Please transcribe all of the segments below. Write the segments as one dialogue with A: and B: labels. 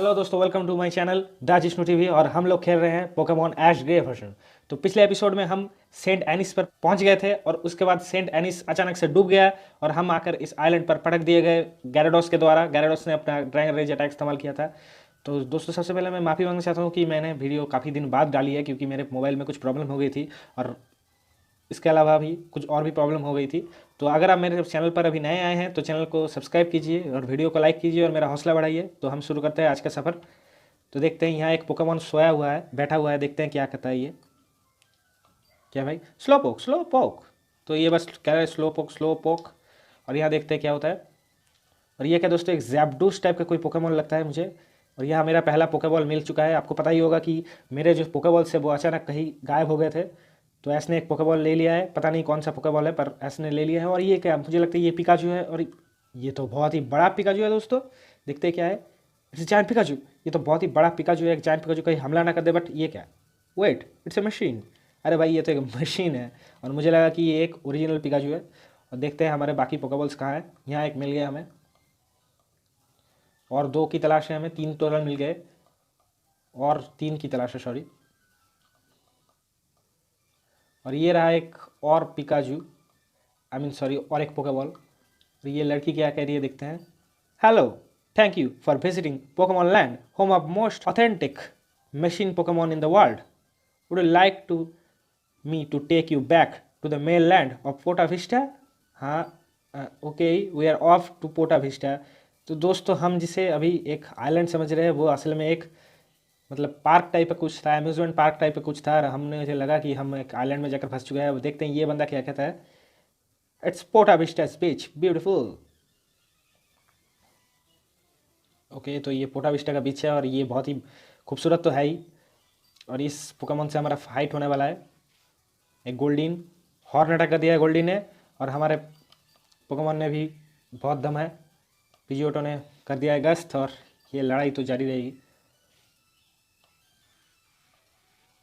A: Hello दोस्तों, welcome to my channel the Jishnu TV. और हम लोग खेल रहे हैं पोकेमॉन ऐश ग्रे वर्जन। तो पिछले एपिसोड में हम सेंट एनिस पर पहुंच गए थे और उसके बाद सेंट एनिस अचानक से डूब गया और हम आकर इस आइलैंड पर पटक दिए गए गैराडोस के द्वारा। गैराडोस ने अपना ड्रैगन रेज अटैक इस्तेमाल किया था। तो दोस्तों, सबसे पहले मैं माफ़ी मांगना चाहता हूँ कि मैंने वीडियो काफ़ी दिन बाद डाली है, क्योंकि मेरे मोबाइल में कुछ प्रॉब्लम हो गई थी और इसके अलावा भी कुछ और भी प्रॉब्लम हो गई थी। तो अगर आप मेरे चैनल पर अभी नए आए हैं तो चैनल को सब्सक्राइब कीजिए और वीडियो को लाइक कीजिए और मेरा हौसला बढ़ाइए। तो हम शुरू करते हैं आज का सफ़र। तो देखते हैं, यहाँ एक पोकेमॉन सोया हुआ है, बैठा हुआ है। देखते हैं क्या कहता है ये। क्या भाई? स्लो पोक, स्लो पोक। तो ये बस कह रहा है स्लो पोक, स्लो पोक। और यहाँ देखते हैं क्या होता है। और ये क्या दोस्तों, एक जैप्डूस टाइप का कोई पोकेमॉन लगता है मुझे। और यहाँ मेरा पहला पोकेबॉल मिल चुका है। आपको पता ही होगा कि मेरे जो पोकेबॉल्स है वो अचानक कहीं गायब हो गए थे। तो ऐस ने एक पोकेबॉल ले लिया है, पता नहीं कौन सा पोकेबॉल है, पर ऐस ने ले लिया है। और ये क्या, मुझे लगता है ये पिकाचू है। और ये तो बहुत ही बड़ा पिकाचू है दोस्तों। देखते हैं क्या है। It's giant Pikachu. ये तो बहुत ही बड़ा पिकाचू है। एक जायंट पिकाचू कहीं हमला ना कर दे। बट ये क्या, वेट, इट्स ए मशीन। अरे भाई, ये तो एक मशीन है। और मुझे लगा कि ये एक ओरिजिनल पिकाचू है। और देखते हैं हमारे बाकी पोकेबॉल्स कहाँ हैं। यहाँ एक मिल गया हमें, और 2 की तलाश है हमें। 3 टोटल मिल गए और 3 की तलाश है, सॉरी। और ये रहा एक और पिकाचू, आई मीन सॉरी, और एक पोकेबॉल। और ये लड़की क्या कह रही है, देखते हैं। Hello, thank you for visiting Pokemon land, home of most authentic machine Pokemon in the world. Would you like to me to take you back to the mainland of Porta Vista? हाँ, okay, we are off to Porta Vista. तो दोस्तों, हम जिसे अभी एक island समझ रहे हैं वो असल में एक मतलब पार्क टाइप का कुछ था, अम्यूजमेंट पार्क टाइप का कुछ था। और हमने मुझे लगा कि हम एक आइलैंड में जाकर फंस चुके हैं। अब देखते हैं ये बंदा क्या कहता है। It's पोर्टा Vista beach, beautiful. Okay, तो ये पोर्टा विस्टा का बीच है और ये बहुत ही खूबसूरत तो है ही। और इस पोकेमॉन से हमारा फाइट होने वाला है। एक गोल्डीन हॉर्न अटैक कर दिया है गोल्डीन ने। और हमारे पोकेमॉन ने भी बहुत दम है। पिजियोटो ने कर दिया है गश्त और ये लड़ाई तो जारी रहेगी।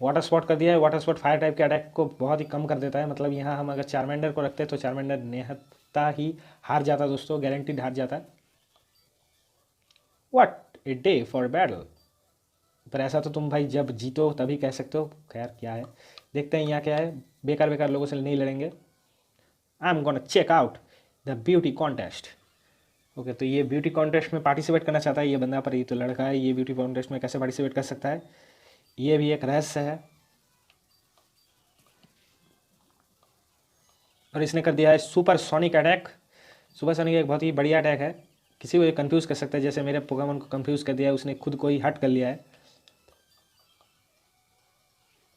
A: वाटर स्पॉट कर दिया है। वाटर स्पॉट फायर टाइप के अटैक को बहुत ही कम कर देता है। मतलब यहाँ हम अगर चार्मेंडर को रखते हैं तो चार्मेंडर निहत्ता ही हार जाता दोस्तों, गारंटीड हार जाता। What a day for battle. पर ऐसा तो तुम भाई जब जीतो तभी कह सकते हो। खैर क्या है, देखते हैं यहाँ क्या है। बेकार बेकार लोगों से नहीं लड़ेंगे। I am gonna check out the beauty contest. Okay, तो ये ब्यूटी कॉन्टेस्ट में पार्टिसिपेट करना चाहता है ये बंदा। पर ये तो लड़का है, ये ब्यूटी कॉन्टेस्ट में कैसे पार्टिसिपेट कर सकता है, ये भी एक रहस्य है। और इसने कर दिया है super sonic attack. Super sonic एक बहुत ही बढ़िया अटैक है, किसी को ये कंफ्यूज कर सकता है। जैसे मेरे पोकेमॉन को कंफ्यूज कर दिया है, उसने खुद को ही हट कर लिया है।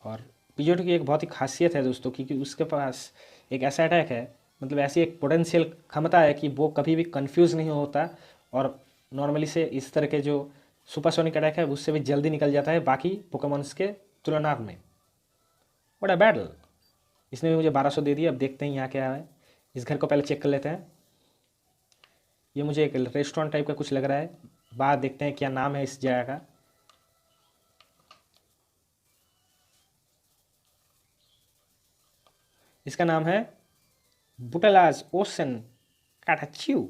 A: और पिजोटो की एक बहुत ही खासियत है दोस्तों, क्योंकि उसके पास एक ऐसा अटैक है, मतलब ऐसी एक पोटेंशियल क्षमता है कि वो कभी भी कंफ्यूज नहीं होता। और नॉर्मली से इस तरह के जो सुपरसोनिक अटैक है उससे भी जल्दी निकल जाता है बाकी पोकेमॉन्स के तुलना में। What a battle. इसने भी मुझे 1200 दे दिया। अब देखते हैं यहाँ क्या है। इस घर को पहले चेक कर लेते हैं। ये मुझे एक रेस्टोरेंट टाइप का कुछ लग रहा है। बाद देखते हैं क्या नाम है इस जगह का। इसका नाम है बुटलास ओशन कैटाच्यू।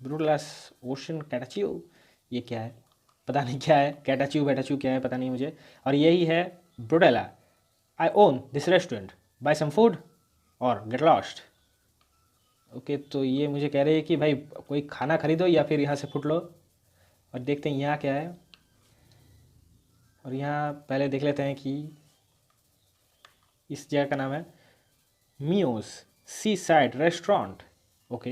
A: ब्रूटलास ओशन कैटाच्यू। ये क्या है, पता नहीं क्या है। कैटाच्यू बैटाच्यू क्या है पता नहीं मुझे। और यही है Brutella. I own this restaurant, buy some food और गेट लॉस्ट। ओके, तो ये मुझे कह रहे हैं कि भाई कोई खाना खरीदो या फिर यहाँ से फुट लो। और देखते हैं यहाँ क्या है। और यहाँ पहले देख लेते हैं कि इस जगह का नाम है मियोस सी साइड रेस्टोरेंट। ओके,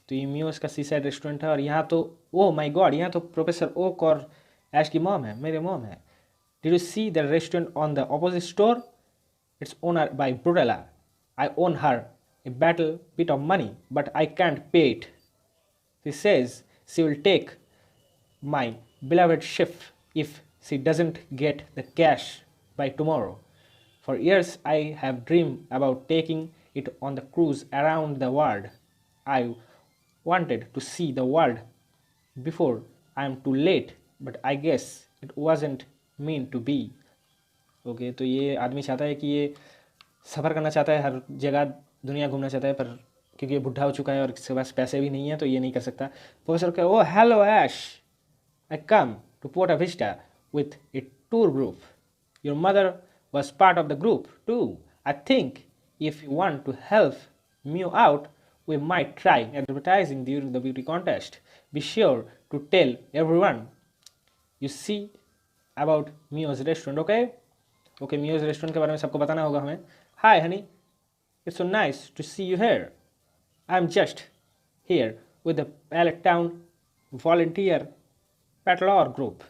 A: तो ये मियोस का सी साइड रेस्टोरेंट है। और यहाँ तो ओह माय गॉड, यहाँ तो प्रोफेसर ओक और ऐश की मॉम है, मेरे मॉम है। Did you see the restaurant on the opposite store? It's owner by Brutella. I own her a battle bit of money, but I can't pay it. She says she will take my beloved ship if she doesn't get the cash by tomorrow. For years I have dreamed about taking it on the cruise around the world. I wanted to see the world before I am too late, but I guess it wasn't meant to be. Okay, तो ये आदमी चाहता है कि ये सफ़र करना चाहता है, हर जगह दुनिया घूमना चाहता है, पर क्योंकि ये बुढ़ा हो चुका है और इसके पास पैसे भी नहीं है तो ये नहीं कर सकता। प्रोफेसर क्या, oh hello Ash, I come to Porta Vista with a tour group. Your mother was part of the group too. I think if you want to help me out, we might try advertising during the beauty contest. Be sure to tell everyone you see about Mio's restaurant, okay? Okay, Mio's restaurant के बारे में सबको बताना होगा हमें. Hi honey, it's so nice to see you here. I'm just here with the Pallet Town volunteer paddler group.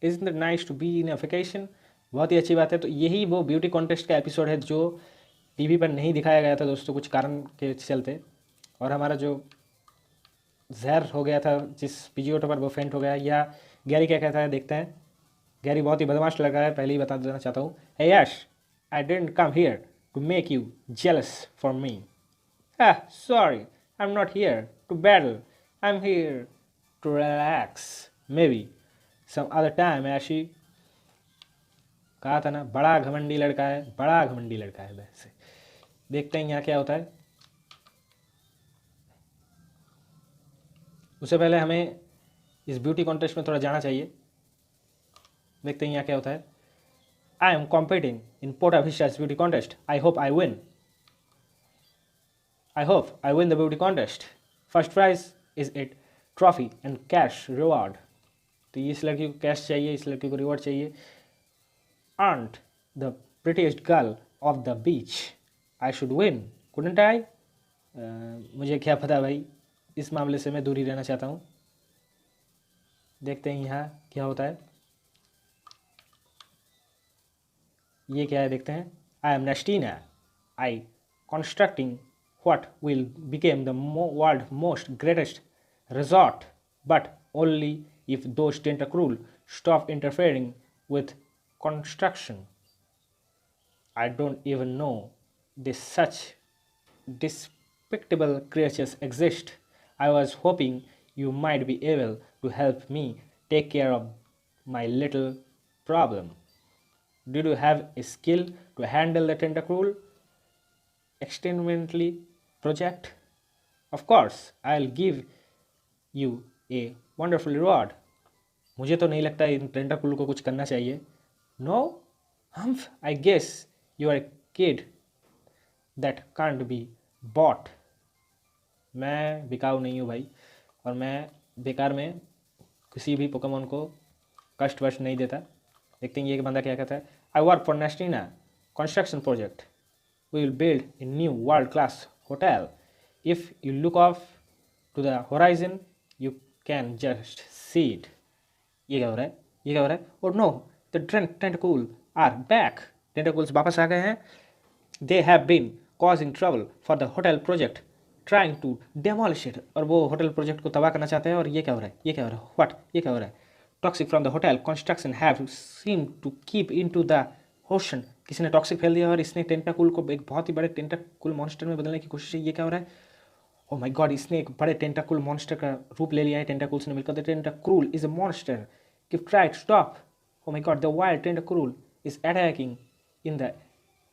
A: Isn't it nice to be in a vacation? बहुत ही अच्छी बात है. तो यही वो ब्यूटी कॉन्टेस्ट का एपिसोड है जो टीवी पर नहीं दिखाया गया था दोस्तों, कुछ कारण के चलते. और हमारा जो जहर हो गया था जिस पीजीओटो पर, वो फेंट हो गया. या गैरी क्या कहता है देखते हैं. गैरी बहुत ही बदमाश लगा है, पहले ही बता देना चाहता हूँ. Hey Yash, I didn't come here to make you jealous for me. Sorry, I am not here to battle. I am here to relax. Maybe some other time. ऐशी कहा था ना, बड़ा घमंडी लड़का है, बड़ा घमंडी लड़का है. वैसे देखते हैं यहाँ क्या होता है. उससे पहले हमें इस ब्यूटी कॉन्टेस्ट में थोड़ा जाना चाहिए. देखते हैं यहाँ क्या होता है. I am competing in Porta Vistas beauty contest. I hope I win. I hope I win the beauty contest. First prize is it trophy and cash reward. तो इस लड़की को कैश चाहिए, इस लड़की को रिवॉर्ड चाहिए. Aren't the prettiest girl of the beach? I should win, couldn't I? मुझे क्या पता भाई, इस मामले से मैं दूरी रहना चाहता हूँ. देखते हैं यहाँ क्या होता है. ये क्या है देखते हैं. I am Nastina. I constructing what will become the world most greatest resort, but only if those tentacruel stop interfering with construction. I don't even know this such despicable creatures exist. I was hoping you might be able to help me take care of my little problem. Did you have a skill to handle the tentacruel experimentally project? Of course, I'll give you a wonderful reward. मुझे तो नहीं लगता इन टेंटाकुल को कुछ करना चाहिए. No, Humph, I guess you are a kid that can't be bought. मैं बिकाऊ नहीं हूँ भाई, और मैं बेकार में किसी भी पोकेमोन को कष्ट वष्ट नहीं देता. देखते हैं ये बंदा क्या कहता है. I work for Nastina construction project. We will build a new world class hotel. If you look off to the horizon, you can just see it. ये क्या हो रहा है, ये क्या हो रहा है. Oh no, the tentacles are back. Tentacles वापस आ गए हैं. They have been causing trouble for the hotel project, trying to demolish it. और वो होटल प्रोजेक्ट को तबाह करना चाहते हैं. और ये क्या हो रहा है, ये क्या हो रहा है. What? ये क्या हो रहा है. Toxic from the hotel construction have seemed to keep into the ocean. किसी ने टॉक्सिक फैल दिया और इसने टेंटाकुल को एक बहुत ही बड़े टेंटाकुल मॉन्स्टर में बदलने की कोशिश है. ये क्या हो रहा है. ओ माय गॉड, इसने एक बड़े टेंटाकुल मॉन्स्टर का रूप ले लिया है. टेंटाकुल्स ने मिलकर. The Tentacruel is a monster. Give try to stop. Oh my god, the wild tentacruel is attacking in the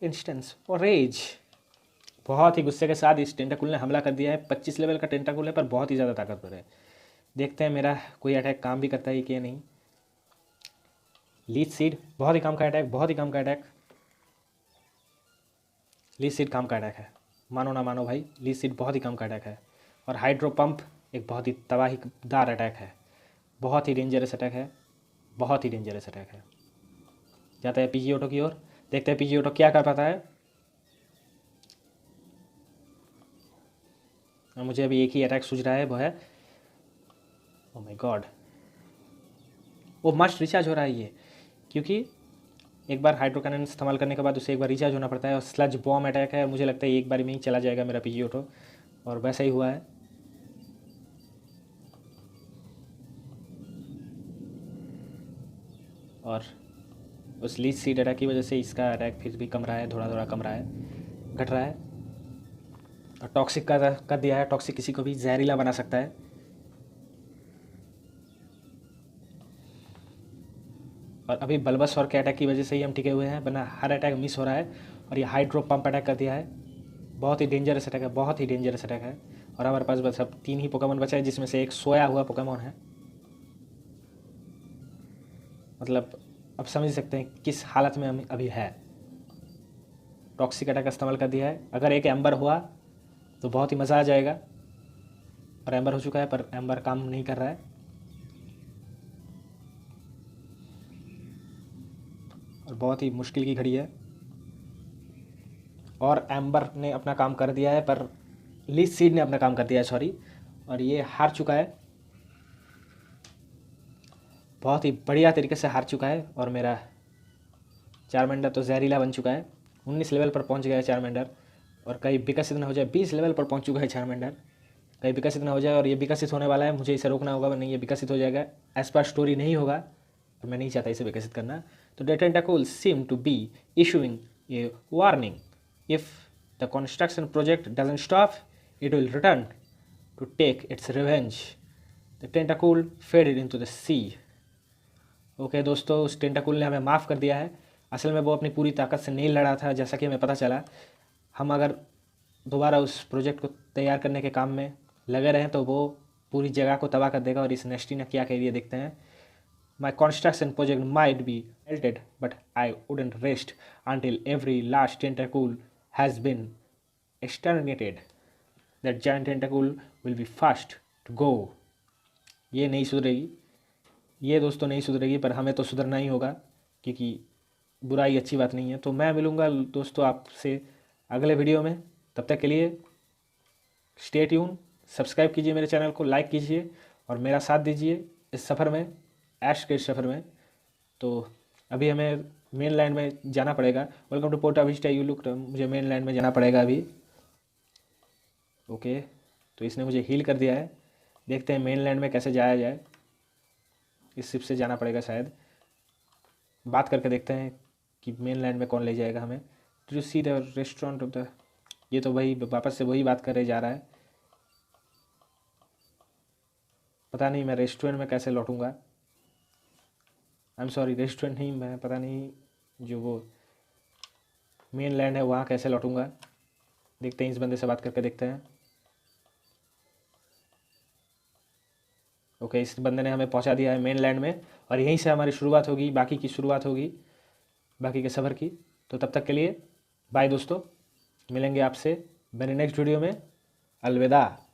A: instance of rage. बहुत ही गुस्से के साथ इस टेंटाकुल ने हमला कर दिया है. 25 लेवल का टेंटाकुल है पर बहुत ही ज़्यादा ताकतवर है. देखते हैं मेरा कोई अटैक काम भी करता है कि नहीं. लीच सीड बहुत ही काम का अटैक, बहुत ही काम का अटैक. लीच सीड काम का अटैक है, मानो ना मानो भाई. लीच सीड बहुत ही काम का अटैक है. और हाइड्रो पंप एक बहुत ही तबाहीदार अटैक है, बहुत ही डेंजरस अटैक है, बहुत ही डेंजरस अटैक है. जाता है पीजीओटो की ओर. देखते हैं पीजीओटो क्या कर पाता है. और मुझे अभी एक ही अटैक सूझ रहा है, वो है ओ माय गॉड, वो मस्ट रिचार्ज हो रहा है ये, क्योंकि एक बार हाइड्रो कैनन इस्तेमाल करने के बाद उसे एक बार रिचार्ज होना पड़ता है. और स्लज बॉम्ब अटैक है, मुझे लगता है एक बार में ही चला जाएगा मेरा पीजीओटो. और वैसा ही हुआ है. और उस लीच सीड अटैक की वजह से इसका अटैक फिर भी कम रहा है, थोड़ा थोड़ा कम रहा है, घट रहा है. और टॉक्सिक का कर दिया है. टॉक्सिक किसी को भी जहरीला बना सकता है. और अभी बल्बस और के अटैक की वजह से ही हम टिके हुए हैं, वरना हर अटैक मिस हो रहा है. और ये हाइड्रो पंप अटैक कर दिया है. बहुत ही डेंजरस अटैक है, बहुत ही डेंजरस अटैक है. और हमारे पास बस अब 3 ही पोकेमोन बचा है, जिसमें से एक सोया हुआ पोकेमोन है. मतलब अब समझ सकते हैं किस हालत में हम अभी है। टॉक्सिक अटैक का इस्तेमाल कर दिया है। अगर एक एम्बर हुआ तो बहुत ही मज़ा आ जाएगा, पर एम्बर हो चुका है, पर एम्बर काम नहीं कर रहा है। और बहुत ही मुश्किल की घड़ी है, और एम्बर ने अपना काम कर दिया है, पर लीच सीड ने अपना काम कर दिया है, सॉरी, और ये हार चुका है, बहुत ही बढ़िया तरीके से हार चुका है। और मेरा चारमेंडर तो जहरीला बन चुका है। 19 लेवल पर पहुंच गया है चारमेंडर, और कहीं विकसित ना हो जाए। 20 लेवल पर पहुंच चुका है चारमेंडर, कहीं विकसित ना हो जाए। और ये विकसित होने वाला है, मुझे इसे रोकना होगा, नहीं ये विकसित हो जाएगा। एज पर स्टोरी नहीं होगा, और मैं नहीं चाहता इसे विकसित करना। तो the tentacle seem to be issuing a warning, if the construction project doesn't stop it will return to take its revenge. The tentacle faded into the sea. Okay दोस्तों, उस टेंटाकल ने हमें माफ़ कर दिया है। असल में वो अपनी पूरी ताकत से नहीं लड़ा था, जैसा कि हमें पता चला। हम अगर दोबारा उस प्रोजेक्ट को तैयार करने के काम में लगे रहें तो वो पूरी जगह को तबाह कर देगा। और इस नेस्टी ने क्या कह दिया देखते हैं। My construction project might be melted, but I wouldn't rest until every last tentacle has been exterminated. That giant tentacle will be first to go. ये नहीं सुधरेगी, ये दोस्तों नहीं सुधरेगी, पर हमें तो सुधरना ही होगा, क्योंकि बुराई अच्छी बात नहीं है। तो मैं मिलूँगा दोस्तों आपसे अगले वीडियो में। तब तक के लिए स्टे ट्यून, सब्सक्राइब कीजिए मेरे चैनल को, लाइक कीजिए और मेरा साथ दीजिए इस सफ़र में, ऐश के सफ़र में। तो अभी हमें मेन लैंड में जाना पड़ेगा। Welcome to Porta Vista you look. मुझे मेन लैंड में जाना पड़ेगा अभी। ओके, तो इसने मुझे हील कर दिया है। देखते हैं मेन लैंड में कैसे जाया जाए। इस शिप से जाना पड़ेगा शायद, बात करके देखते हैं कि मेन लैंड में कौन ले जाएगा हमें। To see the restaurant of the, ये तो वही वापस से वही बात करे जा रहा है। पता नहीं मैं रेस्टोरेंट में कैसे लौटूंगा। आई एम सॉरी, रेस्टोरेंट नहीं, मैं पता नहीं जो वो मेन लैंड है वहाँ कैसे लौटूंगा। देखते हैं, इस बंदे से बात करके देखते हैं। ओके, इस बंदे ने हमें पहुँचा दिया है मेन लैंड में, और यहीं से हमारी शुरुआत होगी, बाकी की शुरुआत होगी, बाकी के सफ़र की। तो तब तक के लिए बाय दोस्तों, मिलेंगे आपसे मेरे नेक्स्ट वीडियो में। अलविदा।